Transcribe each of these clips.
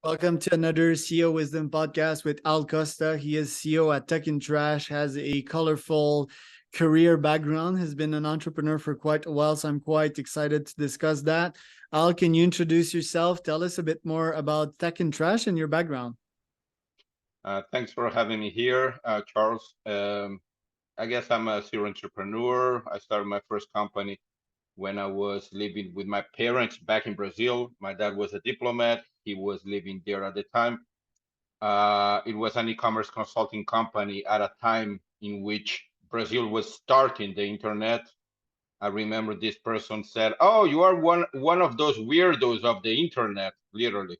Welcome to another CEO Wisdom podcast with Al Costa. He is CEO at TeknTrash, has a colorful career background, has been an entrepreneur for quite a while, so I'm quite excited to discuss that. Al, can you introduce yourself? Tell us a bit more about TeknTrash and your background. Thanks for having me here, Charles. I guess I'm a serial entrepreneur. I started my first company when I was living with my parents back in Brazil. My dad was a diplomat. He was living there at the time. It was an e-commerce consulting company at a time in which Brazil was starting the internet. I remember this person said, "Oh, you are one of those weirdos of the internet," literally.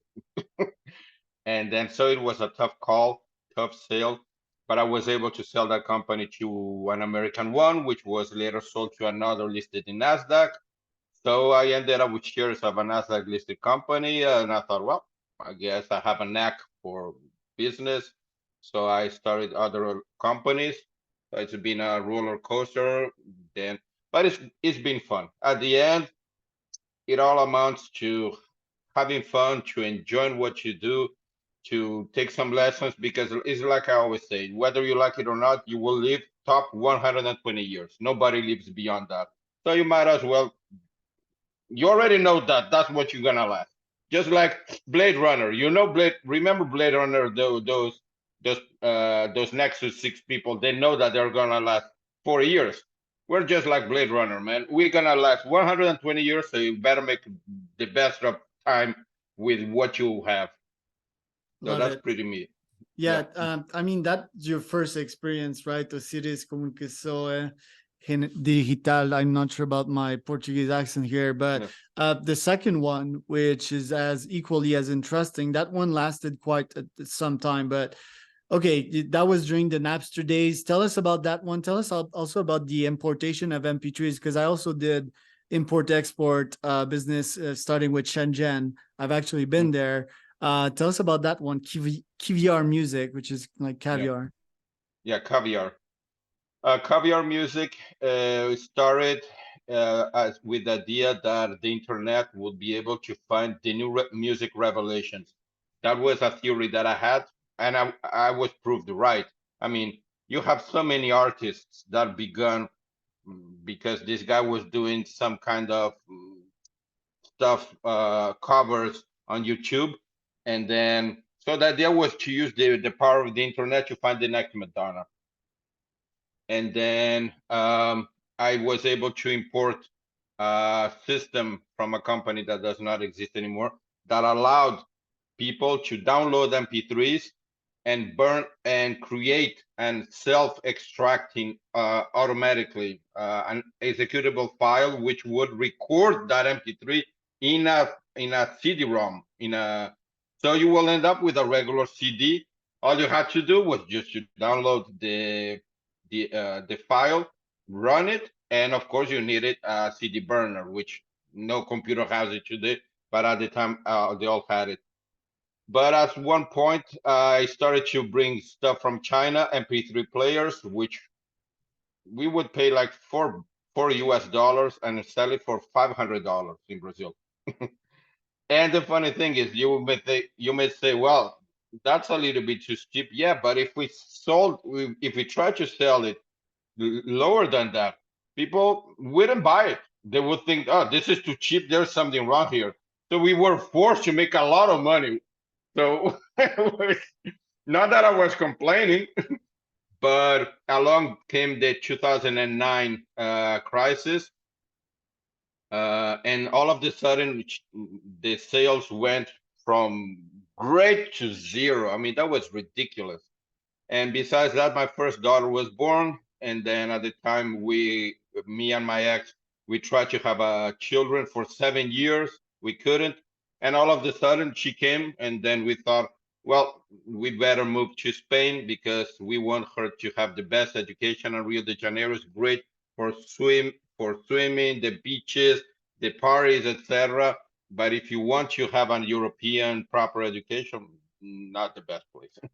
And then so it was a tough call, tough sale, but I was able to sell that company to an American one, which was later sold to another listed in NASDAQ. So I ended up with shares of a NASDAQ listed company, and I thought, well, I guess I have a knack for business. So I started other companies. So it's been a roller coaster, then, but it's been fun. At the end, it all amounts to having fun, to enjoying what you do, to take some lessons, because it's like I always say, whether you like it or not, you will live top 120 years. Nobody lives beyond that. So you might as well, you already know that that's what you're gonna last. Just like Blade Runner, remember Blade Runner, those Nexus 6 people, they know that they're gonna last 4 years. We're just like Blade Runner, man. We're gonna last 120 years, so you better make the best of time with what you have. So Love that's it. pretty me. Yeah. Yeah, I mean, that's your first experience, right? O seres comunicação digital. I'm not sure about my Portuguese accent here, but Yeah. the second one, which is as equally as interesting, that one lasted quite some time. But okay, that was during the Napster days. Tell us about that one. Tell us also about the importation of MP3s, because I also did import-export business starting with Shenzhen. I've actually been Mm. there. Tell us about that one, Caviar Music, which is like Yeah. caviar. Yeah. Caviar. Caviar Music started as with the idea that the internet would be able to find the new music revelations. That was a theory that I had, and I was proved right. I mean, you have so many artists that began because this guy was doing some kind of stuff, covers on YouTube, and then so the idea was to use the power of the internet to find the next Madonna. And then I was able to import a system from a company that does not exist anymore that allowed people to download MP3s and burn and create and self-extracting automatically an executable file which would record that MP3 in a CD-ROM so you will end up with a regular CD. All you had to do was just to download the file, run it, and of course you needed a CD burner, which no computer has it today, but at the time they all had it. But at one point, I started to bring stuff from China, MP3 players, which we would pay like four US dollars and sell it for $500 in Brazil. And the funny thing is, you may say, well, that's a little bit too steep. Yeah, but if we try to sell it lower than that, people wouldn't buy it. They would think, oh, this is too cheap. There's something wrong here. So we were forced to make a lot of money. So not that I was complaining, but along came the 2009 crisis, and all of a sudden the sales went from great to zero. I mean, that was ridiculous. And besides that, my first daughter was born, and then at the time me and my ex, we tried to have children for 7 years. We couldn't, and all of a sudden she came, and then we thought, well, we better move to Spain because we want her to have the best education. And Rio de Janeiro is great for swimming, the beaches, the parties, etc. But if you want to have an European proper education, not the best place. Right.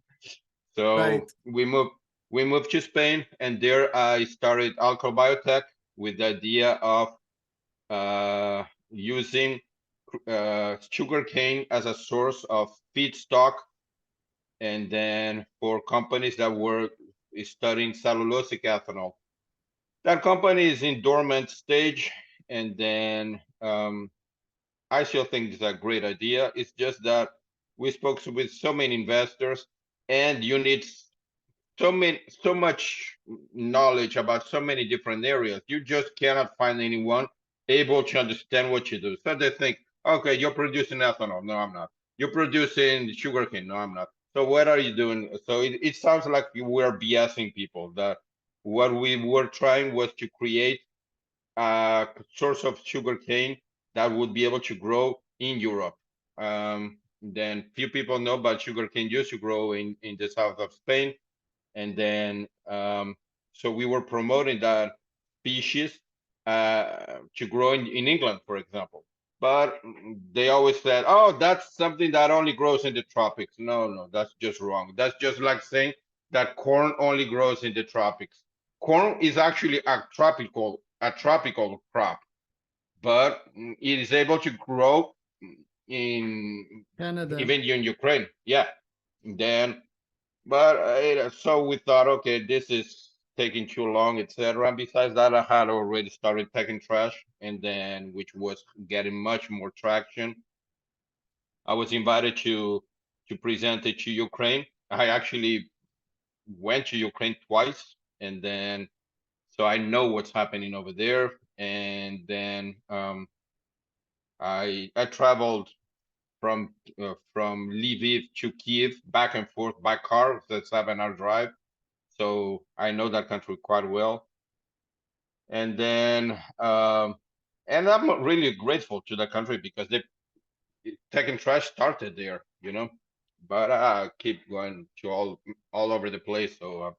So we moved to Spain, and there I started Alkol Biotech with the idea of using sugarcane as a source of feedstock, and then for companies that were studying cellulosic ethanol. That company is in dormant stage, and then I still think it's a great idea. It's just that we spoke with so many investors, and you need so much knowledge about so many different areas. You just cannot find anyone able to understand what you do. So they think, okay, you're producing ethanol. No, I'm not. You're producing sugarcane. No, I'm not. So what are you doing? So it sounds like we were BSing people. That what we were trying was to create a source of sugarcane that would be able to grow in Europe. Then few people know, but sugarcane used to grow in the south of Spain, and then so we were promoting that species to grow in England, for example. But they always said, "Oh, that's something that only grows in the tropics." No, no, that's just wrong. That's just like saying that corn only grows in the tropics. Corn is actually a tropical crop, but it is able to grow in Canada. even in Ukraine. Yeah. Then but so we thought, okay, this is taking too long, etc. And besides that, I had already started TeknTrash, and then which was getting much more traction. I was invited to present it to Ukraine. I actually went to Ukraine twice, and then so I know what's happening over there. And then I traveled from Lviv to Kiev back and forth by car. It's a 7 hour drive. So I know that country quite well. And then, and I'm really grateful to the country because they TeknTrash started there, But I keep going to all over the place. So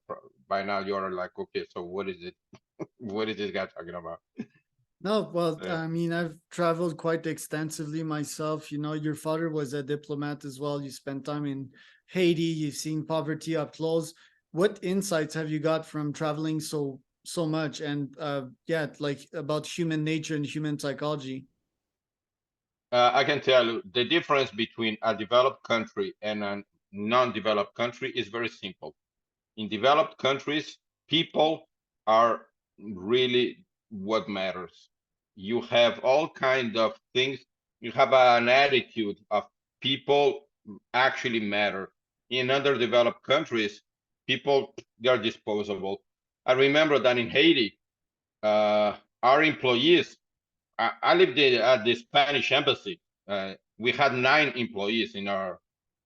by now you're like, okay, so what is it? What is this guy talking about? No, well, Yeah. I mean, I've traveled quite extensively myself. Your father was a diplomat as well. You spent time in Haiti. You've seen poverty up close. What insights have you got from traveling so much? And yeah, like about human nature and human psychology. I can tell you the difference between a developed country and a non-developed country is very simple. In developed countries, people are really what matters. You have all kind of things. You have an attitude of people actually matter. In underdeveloped countries, people they are disposable. I remember that in Haiti, our employees. I lived at the Spanish embassy. We had 9 employees in our,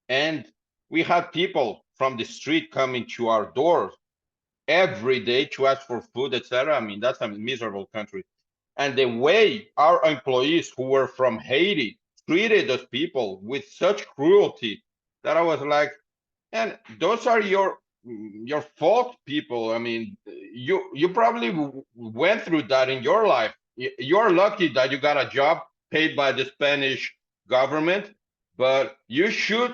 and we had people from the street coming to our doors every day to ask for food, etc. I mean, that's a miserable country. And the way our employees who were from Haiti treated those people with such cruelty that I was like, and those are your fault people. I mean, you probably went through that in your life. You're lucky that you got a job paid by the Spanish government, but you should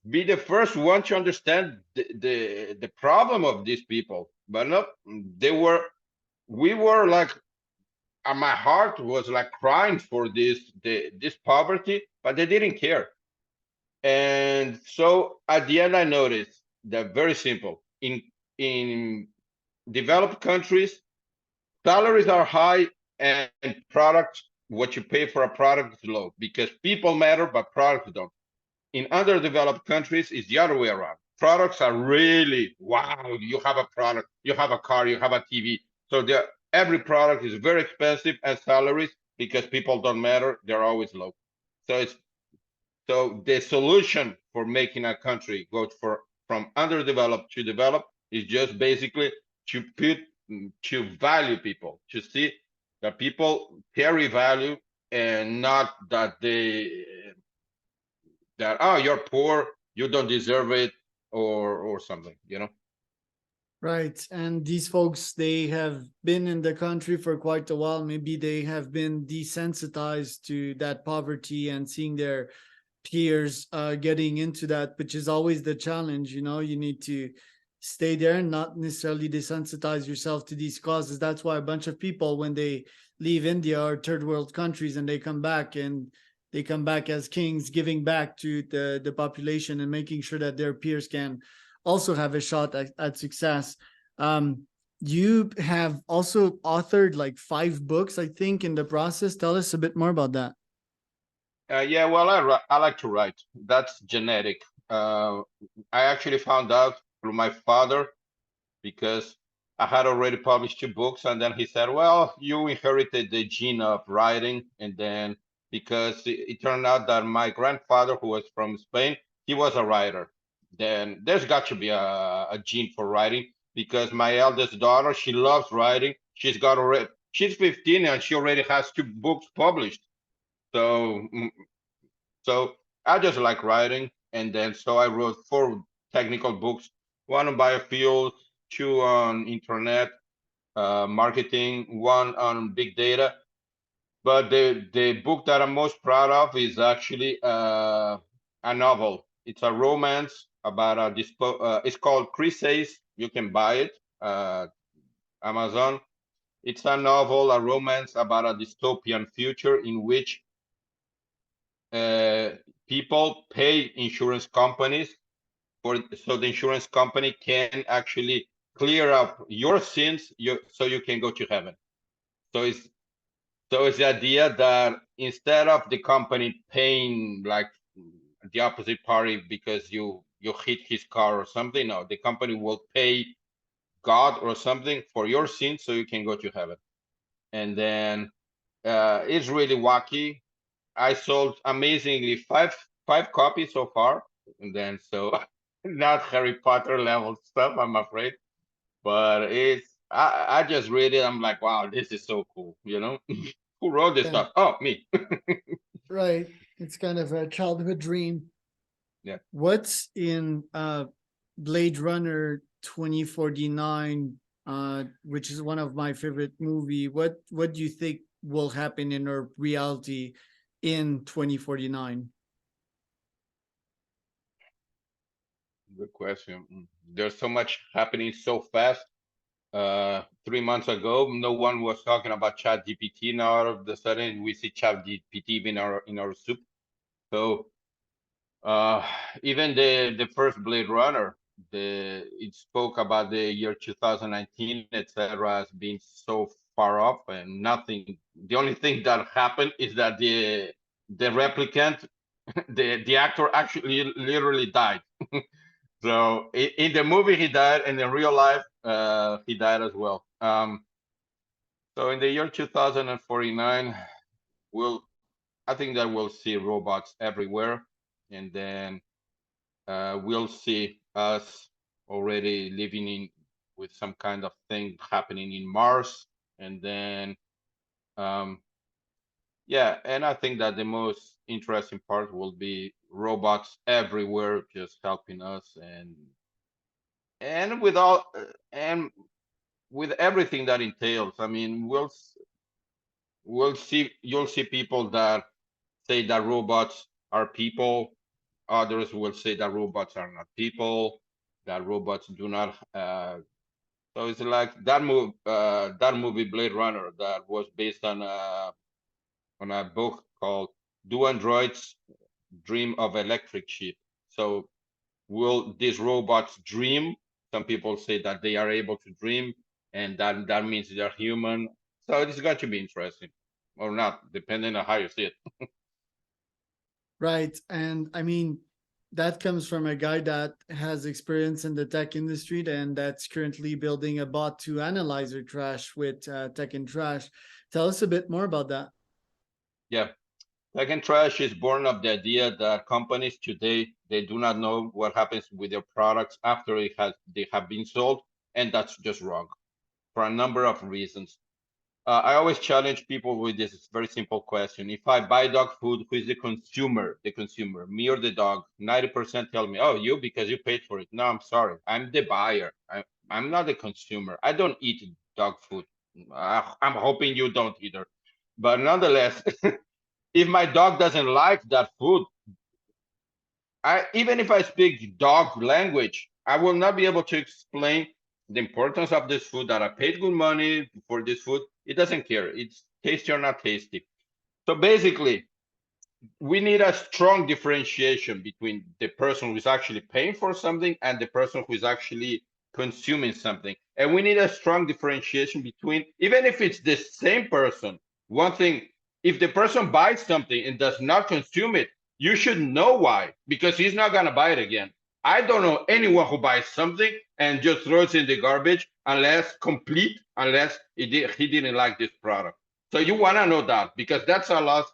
be the first one to understand the problem of these people. But no, we were like, my heart was like crying for this poverty, but they didn't care. And so at the end, I noticed that very simple. In developed countries, salaries are high and products, what you pay for a product is low because people matter, but products don't. In underdeveloped countries, it's the other way around. Products are really wow. You have a product, you have a car, you have a TV. So every product is very expensive, and salaries because people don't matter, they're always low. So it's so the solution for making a country go from underdeveloped to developed is just basically to value people, to see that people carry value and not that oh you're poor, you don't deserve it or something. Right. And these folks, they have been in the country for quite a while. Maybe they have been desensitized to that poverty and seeing their peers getting into that, which is always the challenge. You need to stay there and not necessarily desensitize yourself to these causes. That's why a bunch of people, when they leave India or third world countries and they come back and they come back as kings, giving back to the population and making sure that their peers can also have a shot at success. Um, you have also authored like 5 books, I think, in the process. Tell us a bit more about that. Yeah, well, I like to write. That's genetic. Uh, I actually found out through my father because I had already published 2 books, and then he said, "Well, you inherited the gene of writing." And then because it turned out that my grandfather, who was from Spain, he was a writer. Then there's got to be a gene for writing because my eldest daughter, she loves writing. She's 15 and she already has 2 books published. So so I just like writing, and then so I wrote 4 technical books: one on biofuels, 2 on internet marketing, 1 on big data. But the book that I'm most proud of is actually a novel. It's a romance about it's called Chryseis. You can buy it, Amazon. It's a novel, a romance about a dystopian future in which uh, people pay insurance companies so the insurance company can actually clear up your sins so you can go to heaven. So it's the idea that instead of the company paying like the opposite party because you hit his car or something, no, the company will pay God or something for your sins so you can go to heaven. And then it's really wacky. I sold amazingly five copies so far, and then so not Harry Potter level stuff, I'm afraid, but I just read it. I'm like, wow, this is so cool. Who wrote this Yeah, stuff? Oh, me. right. It's kind of a childhood dream. Yeah. What's in Blade Runner 2049, which is one of my favorite movie? What do you think will happen in our reality in 2049? Good question. There's so much happening so fast. 3 months ago, no one was talking about Chat GPT. Now, all of the sudden, we see Chat GPT in our soup. So uh, even the first Blade Runner, it spoke about the year 2019, etc., as being so far off, and nothing. The only thing that happened is that the replicant, the actor actually literally died. So in the movie he died, and in real life he died as well. So in the year 2049, I think that we'll see robots everywhere, and then we'll see us already living in with some kind of thing happening in Mars, and then um, yeah, and I think that the most interesting part will be robots everywhere, just helping us, and with all and with everything that entails. I mean, you'll see people that say that robots are people. Others will say that robots are not people, that robots do not. So it's like that movie Blade Runner that was based on a book called "Do Androids Dream of Electric Sheep?" So will these robots dream? Some people say that they are able to dream, and that means they're human. So it's going to be interesting, or not, depending on how you see it. Right. And I mean, that comes from a guy that has experience in the tech industry and that's currently building a bot to analyze your trash with TeknTrash. Tell us a bit more about that. Yeah. TeknTrash is born of the idea that companies today they do not know what happens with their products after they have been sold, and that's just wrong for a number of reasons. I always challenge people with this very simple question: if I buy dog food, who is the consumer? The consumer, me or the dog? 90% tell me, "Oh, you because you paid for it." No, I'm sorry, I'm the buyer. I'm not the consumer. I don't eat dog food. I'm hoping you don't either. But nonetheless, if my dog doesn't like that food, even if I speak dog language, I will not be able to explain the importance of this food, that I paid good money for this food. It doesn't care. It's tasty or not tasty. So basically, we need a strong differentiation between the person who's actually paying for something and the person who is actually consuming something. And we need a strong differentiation between, even if it's the same person, one thing, if the person buys something and does not consume it, you should know why, because he's not going to buy it again. I don't know anyone who buys something and just throws it in the garbage unless he didn't like this product. So you want to know that, because that's a lost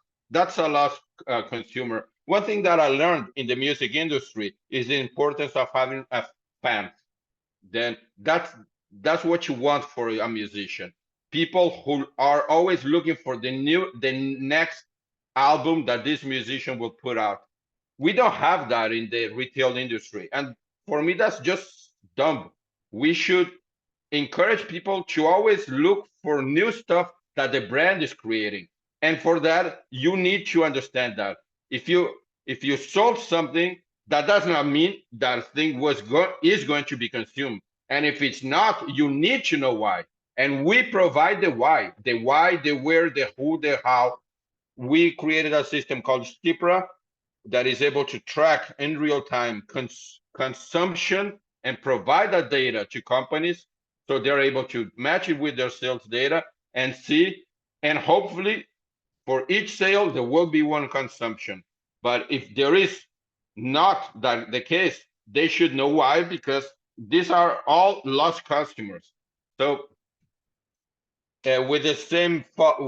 consumer. One thing that I learned in the music industry is the importance of having a fan. Then that's what you want for a musician. People who are always looking for the next album that this musician will put out. We don't have that in the retail industry, and for me, that's just dumb. We should encourage people to always look for new stuff that the brand is creating. And for that, you need to understand that if you sold something, that does not mean that thing is going to be consumed. And if it's not, you need to know why. And we provide the why, the where, the who, the how. We created a system called Stipra that is able to track in real time consumption and provide that data to companies, so they're able to match it with their sales data and see, and hopefully for each sale there will be one consumption. But if there is not that the case, they should know why, because these are all lost customers. So with the same dog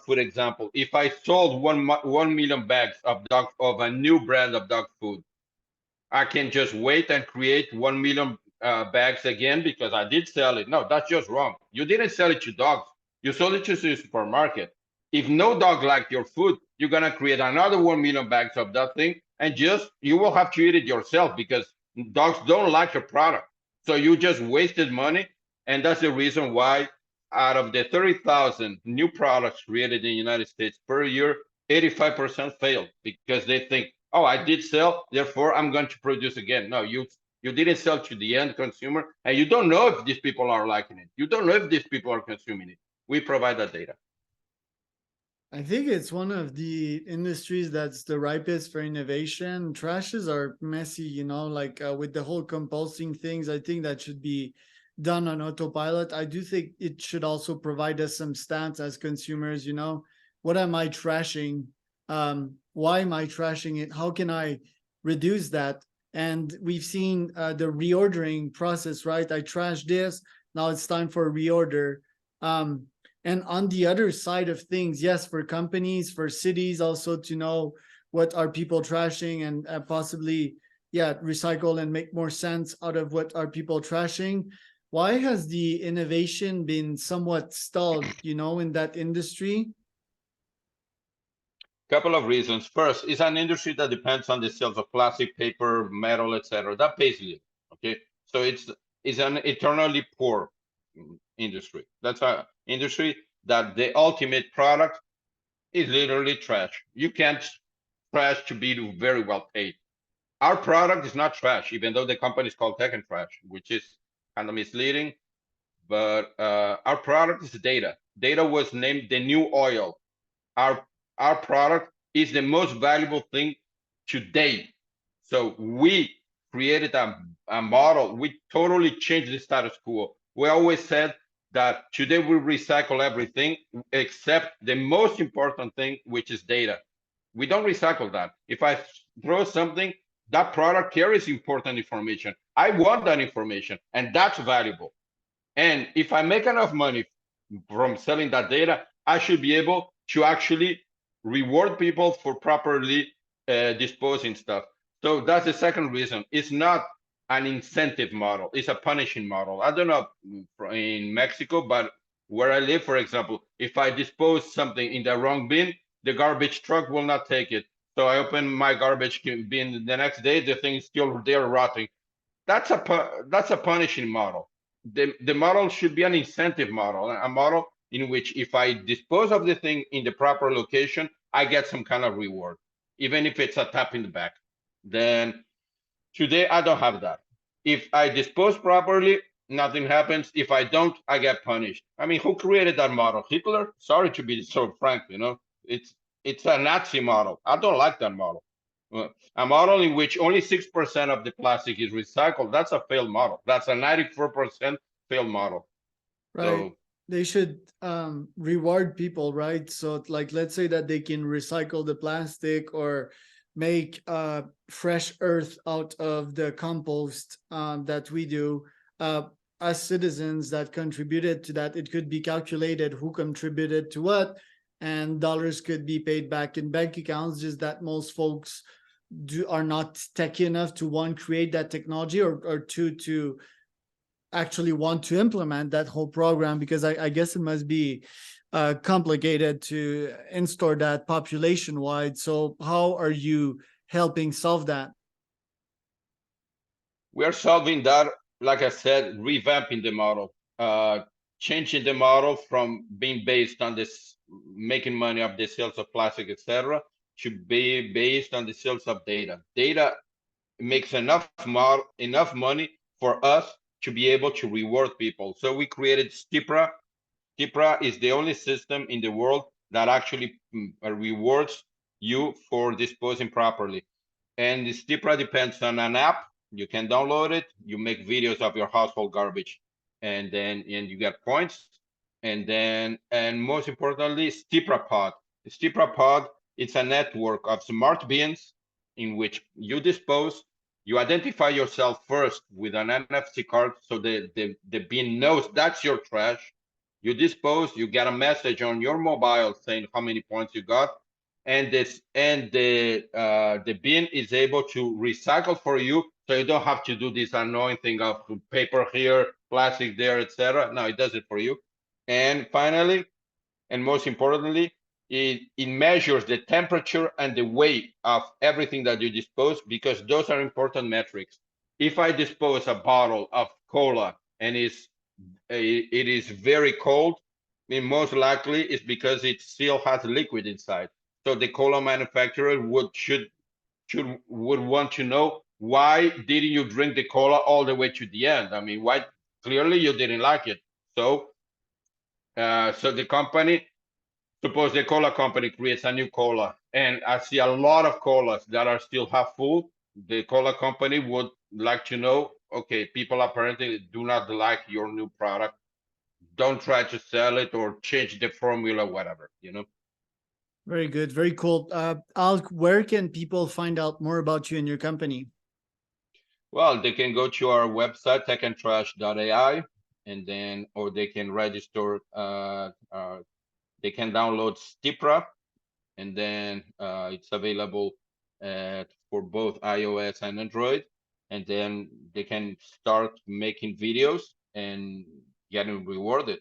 food example, if I sold 1 million bags of a new brand of dog food, I can just wait and create 1 million bags again because I did sell it. No, that's just wrong. You didn't sell it to dogs. You sold it to the supermarket. If no dog liked your food, you're gonna create another 1 million bags of that thing, and just you will have to eat it yourself because dogs don't like your product. So you just wasted money, and that's the reason why out of the 30,000 new products created in the United States per year, 85% fail because they think, oh, I did sell, therefore I'm going to produce again. No, you didn't sell to the end consumer, and you don't know if these people are liking it. You don't know if these people are consuming it. We provide that data. I think it's one of the industries that's the ripest for innovation. Trashes are messy, like with the whole compulsing things. I think that should be done on autopilot. I do think it should also provide us some stats as consumers. What am I trashing? Why am I trashing it? How can I reduce that? And we've seen the reordering process, right? I trashed this. Now it's time for a reorder. And on the other side of things, yes, for companies, for cities also to know what are people trashing and possibly, recycle and make more sense out of what are people trashing. Why has the innovation been somewhat stalled, in that industry? Couple of reasons. First, it's an industry that depends on the sales of plastic, paper, metal, etc. That pays little. Okay, so it's an eternally poor industry. That's an industry that the ultimate product is literally trash. You can't trash to be very well paid. Our product is not trash, even though the company is called TeknTrash, which is kind of misleading. But our product is data. Data was named the new oil. Our product is the most valuable thing today. So we created a model. We totally changed the status quo. We always said that today we recycle everything except the most important thing, which is data. We don't recycle that. If I throw something, that product carries important information. I want that information, and that's valuable. And if I make enough money from selling that data, I should be able to actually reward people for properly disposing stuff. So that's the second reason. It's not an incentive model. It's a punishing model. I don't know in Mexico, but where I live, for example, if I dispose something in the wrong bin, the garbage truck will not take it. So I open my garbage bin the next day, the thing is still there rotting. That's a punishing model. The model should be an incentive model, a model in which if I dispose of the thing in the proper location, I get some kind of reward, even if it's a tap in the back. Then today I don't have that. If I dispose properly, nothing happens. If I don't, I get punished. I mean, who created that model? Hitler? Sorry to be so frank, it's It's a Nazi model. I don't like that model. A model in which only 6% of the plastic is recycled, that's a failed model. That's a 94% failed model. Right. So They should reward people, right? So like let's say that they can recycle the plastic or make fresh earth out of the compost that we do. As citizens that contributed to that, it could be calculated who contributed to what, and dollars could be paid back in bank accounts. Just that most folks are not techy enough to one, create that technology, or two, to actually want to implement that whole program, because I guess it must be complicated to install that population wide. So how are you helping solve that? we are solving that, like I said, revamping the model, changing the model from being based on this making money of the sales of plastic, etc., to be based on the sales of data. Data makes enough money for us to be able to reward people. So we created Stipra. Stipra is the only system in the world that actually rewards you for disposing properly. And the Stipra depends on an app. You can download it. You make videos of your household garbage, and you get points. And most importantly, Stipra Pod. The Stipra Pod, it's a network of smart bins in which you dispose. You identify yourself first with an NFC card, so the bin knows that's your trash. You dispose. You get a message on your mobile saying how many points you got, and the bin is able to recycle for you, so you don't have to do this annoying thing of paper here, plastic there, etc. No, it does it for you. And finally, and most importantly, it measures the temperature and the weight of everything that you dispose, because those are important metrics. If I dispose a bottle of cola and it is very cold, I mean, most likely it's because it still has liquid inside. So the cola manufacturer would want to know, why didn't you drink the cola all the way to the end? I mean, why? Clearly you didn't like it. So the company, suppose the cola company creates a new cola, and I see a lot of colas that are still half full. The cola company would like to know, okay, people apparently do not like your new product. Don't try to sell it or change the formula, whatever. Very good, very cool. Al, where can people find out more about you and your company? Well, they can go to our website, TeknTrash.ai, or they can register, they can download Stipra, and then it's available for both iOS and Android. And then they can start making videos and getting rewarded.